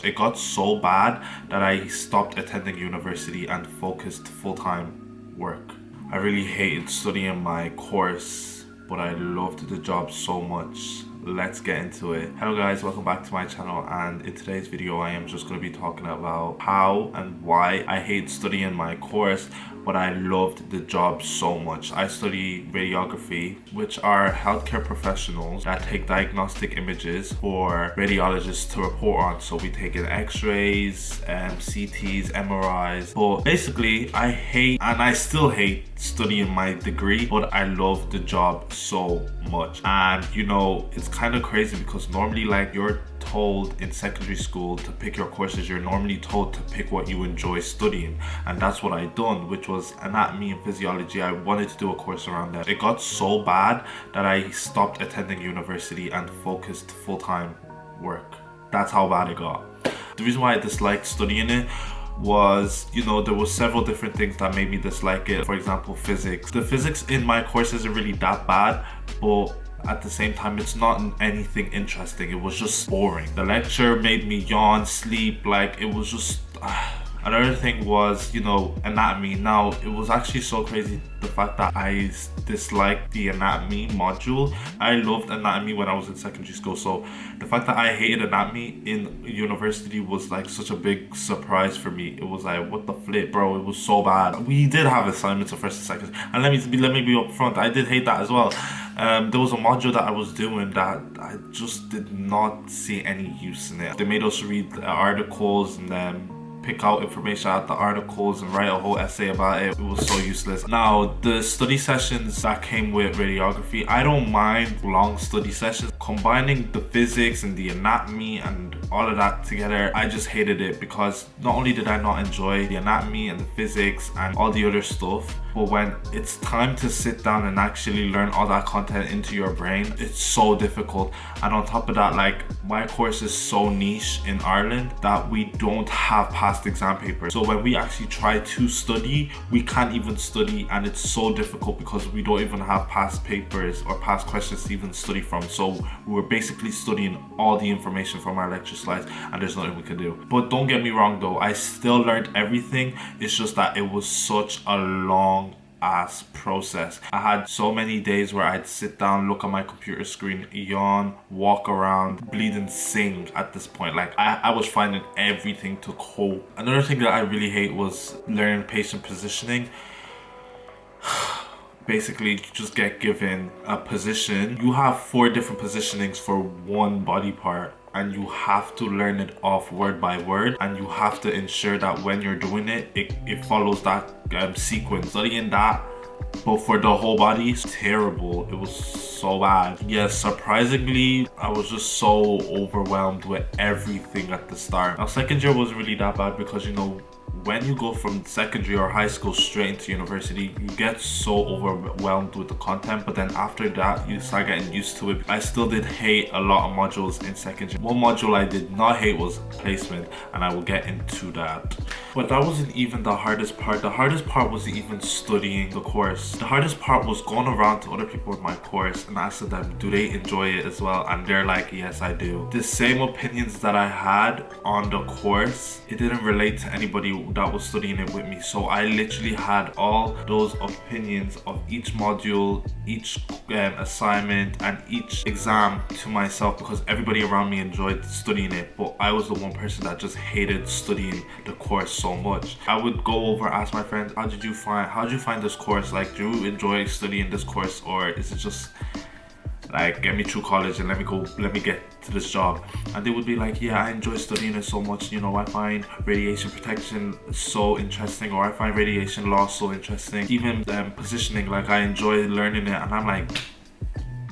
It got so bad that I stopped attending university and focused full-time work. I really hated studying my course, but I loved the job so much. Let's get into it. Hello guys, welcome back to my channel, and in today's video I am just going to be talking about how and why I hate studying my course, but I loved the job so much. I study radiography, which are healthcare professionals that take diagnostic images for radiologists to report on. So we take in x-rays, CTs, MRIs. But basically I hate, and I still hate, studying my degree, but I love the job so much. And you know, it's kind of crazy because normally, like, you're told in secondary school to pick your courses. You're normally told to pick what you enjoy studying, and that's what I done, which was anatomy and physiology. I wanted to do a course around that. It got so bad that I stopped attending university and focused full-time work. That's how bad it got. The reason why I disliked studying it was, you know, there was several different things that made me dislike it. For example, physics. The physics in my course isn't really that bad, but at the same time it's not anything interesting. It was just boring. The lecture made me yawn, sleep, like it was just Another thing was, you know, anatomy. Now, it was actually so crazy, the fact that I disliked the anatomy module. I loved anatomy when I was in secondary school, so the fact that I hated anatomy in university was like such a big surprise for me. It was like, what the flip, bro? It was so bad. We did have assignments of first and second, and let me be upfront, I did hate that as well. There was a module that I was doing that I just did not see any use in it. They made us read articles and then pick out information out the articles and write a whole essay about it. It was so useless. Now, the study sessions that came with radiography, I don't mind long study sessions. Combining the physics and the anatomy and all of that together, I just hated it, because not only did I not enjoy the anatomy and the physics and all the other stuff, but when it's time to sit down and actually learn all that content into your brain, it's so difficult. And on top of that, like, my course is so niche in Ireland that we don't have past exam papers. So when we actually try to study, we can't even study, and it's so difficult because we don't even have past papers or past questions to even study from. So we were basically studying all the information from our lecture slides, and there's nothing we can do. But don't get me wrong though, I still learned everything. It's just that it was such a long ass process. I had so many days where I'd sit down, look at my computer screen, yawn, walk around, bleed and sing at this point. Like, I was finding everything to cope. Another thing that I really hate was learning patient positioning. Basically, you just get given a position. You have 4 different positionings for one body part, and you have to learn it off word by word, and you have to ensure that when you're doing it, it follows that sequence. Studying that, but for the whole body, it's terrible. It was so bad. Yes, surprisingly, I was just so overwhelmed with everything at the start. Now, second year wasn't really that bad because, you know, when you go from secondary or high school straight into university, you get so overwhelmed with the content, but then after that you start getting used to it. I still did hate a lot of modules in secondary. One module I did not hate was placement, and I will get into that. But that wasn't even the hardest part. The hardest part wasn't even studying the course. The hardest part was going around to other people in my course and asking them, do they enjoy it as well? And they're like, yes, I do. The same opinions that I had on the course, it didn't relate to anybody that was studying it with me. So I literally had all those opinions of each module, each assignment and each exam to myself, because everybody around me enjoyed studying it, but I was the one person that just hated studying the course so much. I would go over, ask my friends, how did you find this course? Like, do you enjoy studying this course, or is it just like, get me through college and let me get to this job? And they would be like, yeah, I enjoy studying it so much. You know, I find radiation protection so interesting, or I find radiation law so interesting. Even positioning, like, I enjoy learning it. And I'm like,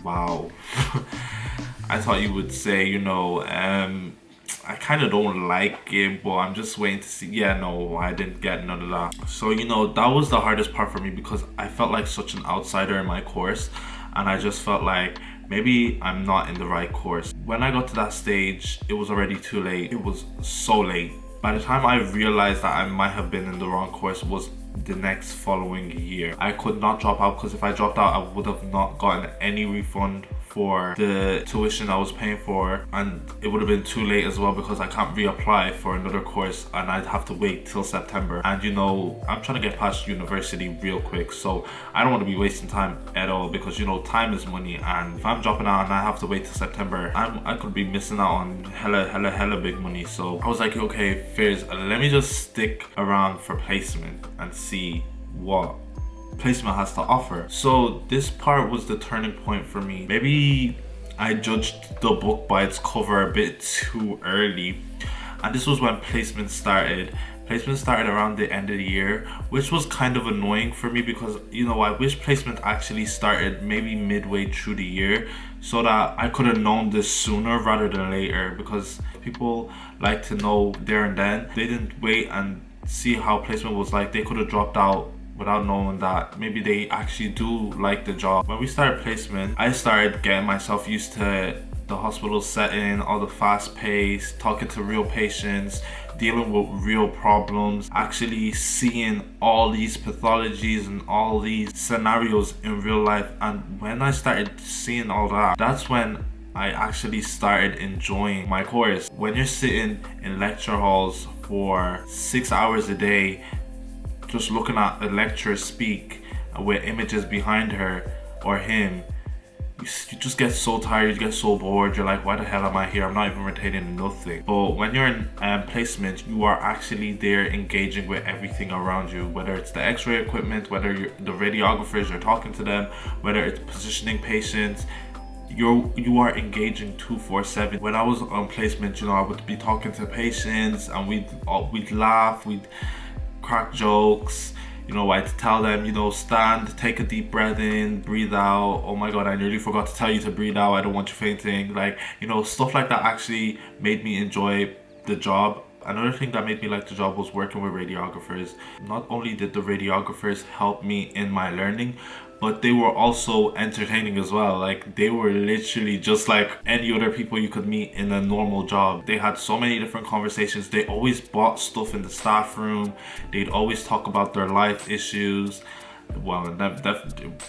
wow. I thought you would say, you know, I kind of don't like it, but I'm just waiting to see. Yeah, no, I didn't get none of that. So, you know, that was the hardest part for me, because I felt like such an outsider in my course, and I just felt like maybe I'm not in the right course. When I got to that stage, it was already too late. It was so late. By the time I realized that I might have been in the wrong course was the next following year. I could not drop out, because if I dropped out, I would have not gotten any refund for the tuition I was paying for, and it would have been too late as well because I can't reapply for another course and I'd have to wait till September. And you know, I'm trying to get past university real quick, so I don't want to be wasting time at all, because you know, time is money, and if I'm dropping out and I have to wait till September, I could be missing out on hella big money. So I was like, okay, Fairs, let me just stick around for placement and see what placement has to offer. So this part was the turning point for me. Maybe I judged the book by its cover a bit too early, and this was when placement started. Placement started around the end of the year, which was kind of annoying for me because, you know, I wish placement actually started maybe midway through the year so that I could have known this sooner rather than later, because people like to know there and then. They didn't wait and see how placement was like. They could have dropped out without knowing that maybe they actually do like the job. When we started placement, I started getting myself used to the hospital setting, all the fast pace, talking to real patients, dealing with real problems, actually seeing all these pathologies and all these scenarios in real life. And when I started seeing all that, that's when I actually started enjoying my course. When you're sitting in lecture halls for 6 hours a day, just looking at a lecturer speak with images behind her or him, you just get so tired, you get so bored, you're like, why the hell am I here? I'm not even retaining nothing. But when you're in placement, you are actually there engaging with everything around you, whether it's the x-ray equipment, whether you're the radiographers, you're talking to them, whether it's positioning patients, you are engaging 2/4/7. When I was on placement, you know, I would be talking to patients and we'd laugh, we'd crack jokes. You know, I'd tell them, you know, stand, take a deep breath in, breathe out. Oh my god, I nearly forgot to tell you to breathe out. I don't want you fainting. Like, you know, stuff like that actually made me enjoy the job. Another thing that made me like the job was working with radiographers. Not only did the radiographers help me in my learning, but they were also entertaining as well. Like, they were literally just like any other people you could meet in a normal job. They had so many different conversations. They always bought stuff in the staff room. They'd always talk about their life issues. Well,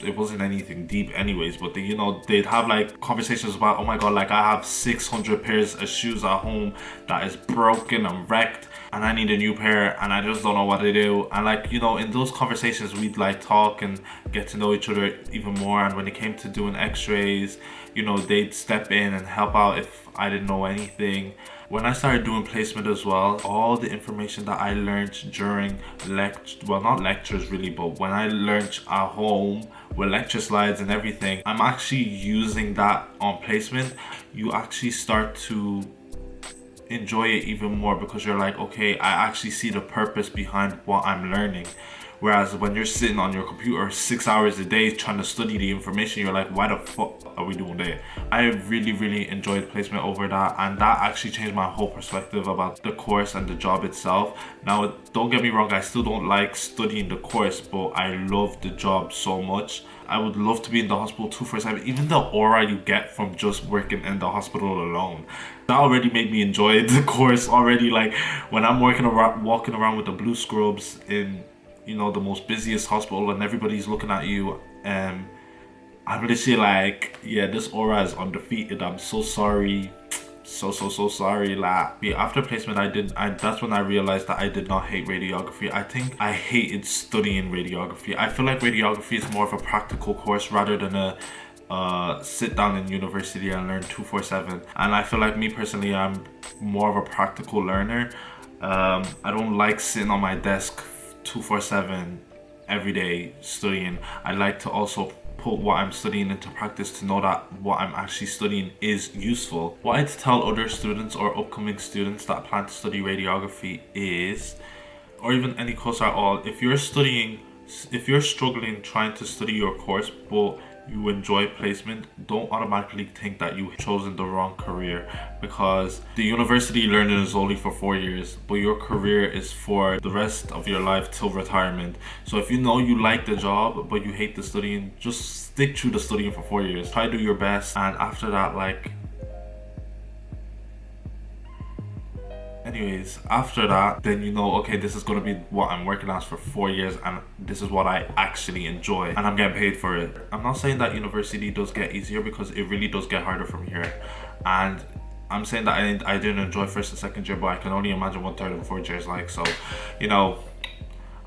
it wasn't anything deep anyways, but they, you know, they'd have like conversations about, oh my god, like I have 600 pairs of shoes at home that is broken and wrecked and I need a new pair and I just don't know what to do. And like, you know, in those conversations we'd like talk and get to know each other even more. And when it came to doing x-rays, you know, they'd step in and help out if I didn't know anything. When I started doing placement as well, all the information that I learned during not lectures really, but when I learned at home with lecture slides and everything, I'm actually using that on placement. You actually start to enjoy it even more because you're like, okay, I actually see the purpose behind what I'm learning. Whereas when you're sitting on your computer 6 hours a day trying to study the information, you're like, why the fuck are we doing that? I really enjoyed placement over that, and that actually changed my whole perspective about the course and the job itself. Now, don't get me wrong, I still don't like studying the course, but I love the job so much. I would love to be in the hospital 2/4/7. Even the aura you get from just working in the hospital alone, that already made me enjoy the course already. Like, when I'm walking around with the blue scrubs in, you know, the most busiest hospital and everybody's looking at you, I'm literally like, yeah, this aura is undefeated. I'm so sorry, so sorry. Like, after placement, that's when I realized that I did not hate radiography. I think I hated studying radiography. I feel like radiography is more of a practical course rather than a sit down in university and learn 2/4/7. And I feel like, me personally, I'm more of a practical learner. I don't like sitting on my desk 2/4/7 every day studying. I like to also put what I'm studying into practice to know that what I'm actually studying is useful. What I'd tell other students or upcoming students that plan to study radiography is, or even any course at all, if you're struggling trying to study your course but you enjoy placement, don't automatically think that you've chosen the wrong career, because the university learning is only for 4 years, but your career is for the rest of your life till retirement. So if you know you like the job but you hate the studying, just stick through the studying for 4 years. Try to do your best, and after that, like, Anyways, after that, then you know, okay, this is gonna be what I'm working as for 4 years, and this is what I actually enjoy, and I'm getting paid for it. I'm not saying that university does get easier, because it really does get harder from here. And I'm saying that I didn't enjoy first and second year, but I can only imagine what third and fourth year is like. So, you know,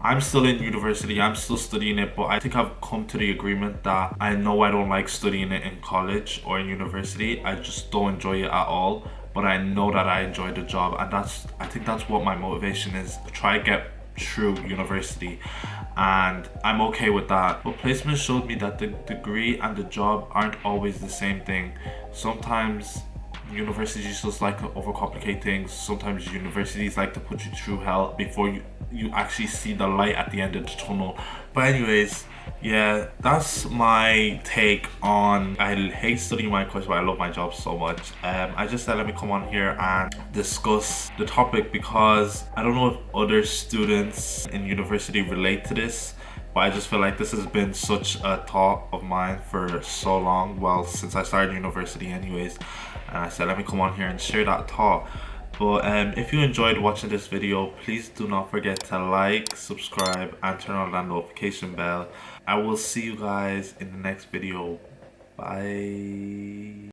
I'm still in university, I'm still studying it, but I think I've come to the agreement that I know I don't like studying it in college or in university. I just don't enjoy it at all, but I know that I enjoy the job, and I think that's what my motivation is, to try to get through university, and I'm okay with that. But placement showed me that the degree and the job aren't always the same thing. Sometimes universities just like to overcomplicate things. Sometimes universities like to put you through hell before you actually see the light at the end of the tunnel. But anyways, yeah, that's my take on, I hate studying my course, but I love my job so much. I just said let me come on here and discuss the topic, because I don't know if other students in university relate to this, but I just feel like this has been such a thought of mine for so long, well, since I started university anyways, and I said let me come on here and share that thought. But if you enjoyed watching this video, please do not forget to like, subscribe, and turn on that notification bell. I will see you guys in the next video. Bye.